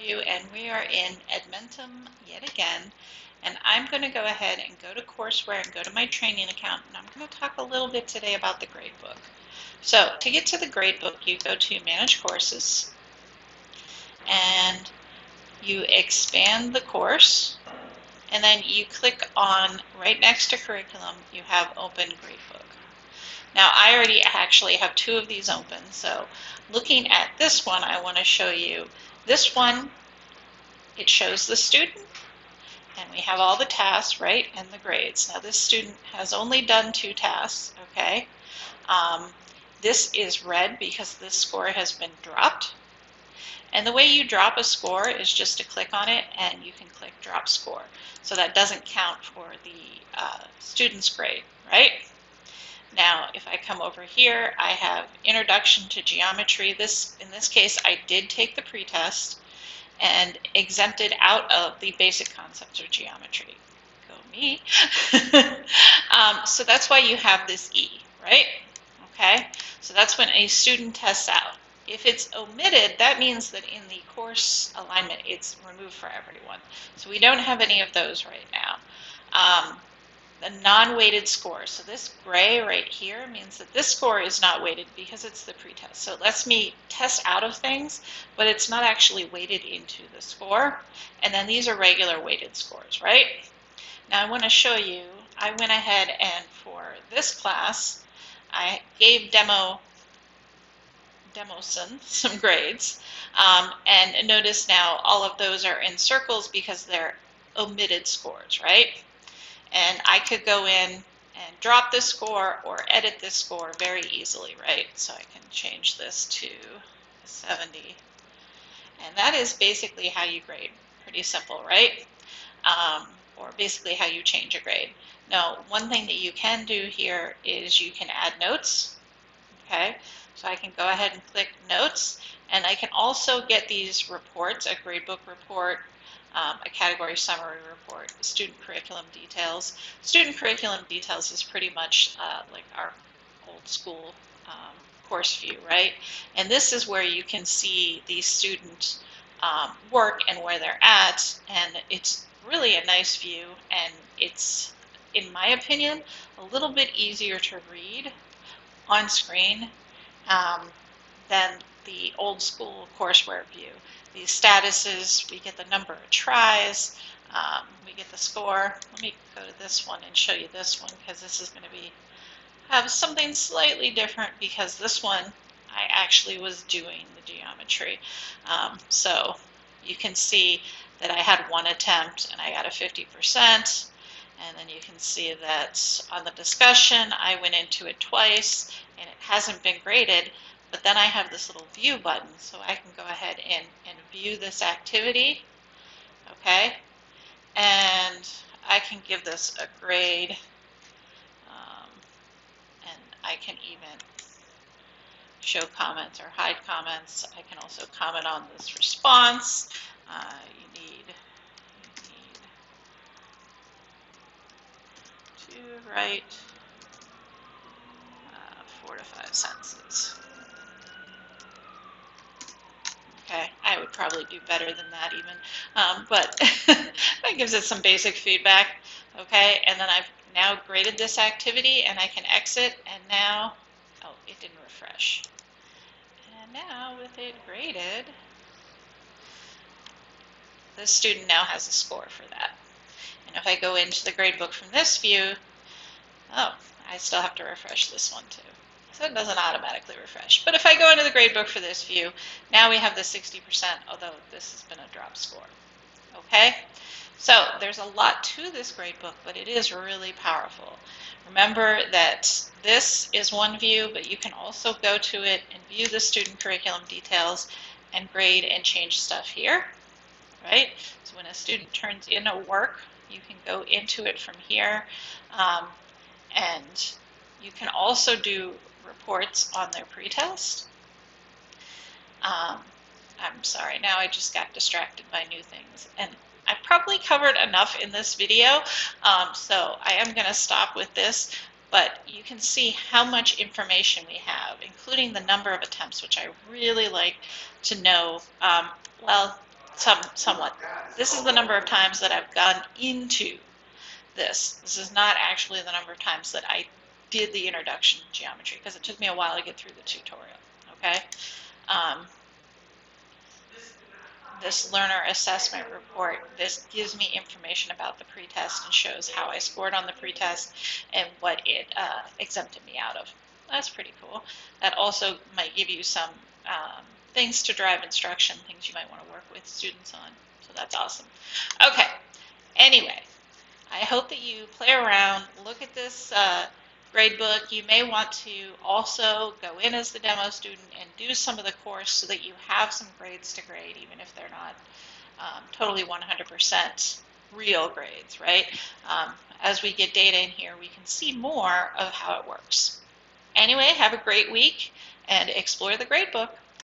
you, and we are in Edmentum yet again. And I'm going to go ahead and go to courseware and go to my training account, and I'm going to talk a little bit today about the gradebook. So to get to the gradebook, you go to Manage Courses, and you expand the course, and then you click on right next to Curriculum, you have Open Gradebook. Now I already actually have two of these open, so looking at this one, I want to show you this one. It shows the student, and we have all the tasks, right, and the grades. Now this student has only done 2 tasks, okay? This is red because this score has been dropped. And the way you drop a score is just to click on it, and you can click drop score. So that doesn't count for the student's grade, right? Now, if I come over here, I have Introduction to Geometry. In this case, I did take the pretest and exempted out of the basic concepts of geometry. Go me. So that's why you have this E, right? Okay, so that's when a student tests out. If it's omitted, that means that in the course alignment, it's removed for everyone. So we don't have any of those right now. The non-weighted score. So this gray right here means that this score is not weighted because it's the pretest. So it lets me test out of things, but it's not actually weighted into the score. And then these are regular weighted scores, right? Now I want to show you, I went ahead and for this class, I gave Demoson some grades. And notice now all of those are in circles because they're omitted scores, right? And I could go in and drop this score or edit this score very easily, right? So I can change this to 70. And that is basically how you grade. Pretty simple, right? Or basically how you change a grade. Now, one thing that you can do here is you can add notes, okay? So I can go ahead and click Notes, and I can also get these reports, a gradebook report, a category summary report, student curriculum details. Student curriculum details is pretty much like our old school course view, right? And this is where you can see the student work and where they're at, and it's really a nice view, and it's, in my opinion, a little bit easier to read on screen than the old school courseware view. These statuses, we get the number of tries, we get the score. Let me go to this one and show you this one, because this is going to have something slightly different, because this one I actually was doing the geometry. So you can see that I had 1 attempt and I got a 50%. And then you can see that on the discussion, I went into it twice and it hasn't been graded. But then I have this little view button, so I can go ahead and view this activity, okay? And I can give this a grade, and I can even show comments or hide comments. I can also comment on this response. You need to write 4 to 5 sentences. Okay, I would probably do better than that even, but that gives it some basic feedback. Okay, and then I've now graded this activity, and I can exit, and now, oh, it didn't refresh. And now with it graded, the student now has a score for that. And if I go into the gradebook from this view, oh, I still have to refresh this one too. So it doesn't automatically refresh. But if I go into the gradebook for this view, now we have the 60%, although this has been a drop score. Okay? So there's a lot to this gradebook, but it is really powerful. Remember that this is one view, but you can also go to it and view the student curriculum details and grade and change stuff here, right? So when a student turns in a work, you can go into it from here, and you can also do reports on their pretest. I'm sorry, now I just got distracted by new things, and I probably covered enough in this video, so I am going to stop with this, but you can see how much information we have, including the number of attempts, which I really like to know. Well, somewhat. This is the number of times that I've gone into this. This is not actually the number of times that I did the introduction to geometry, because it took me a while to get through the tutorial. Okay. This learner assessment report, this gives me information about the pretest and shows how I scored on the pretest and what it exempted me out of. That's pretty cool. That also might give you some things to drive instruction, things you might want to work with students on. So that's awesome. Okay. Anyway, I hope that you play around, look at this gradebook. You may want to also go in as the demo student and do some of the course so that you have some grades to grade, even if they're not totally 100% real grades, right? As we get data in here, we can see more of how it works. Anyway, have a great week and explore the gradebook.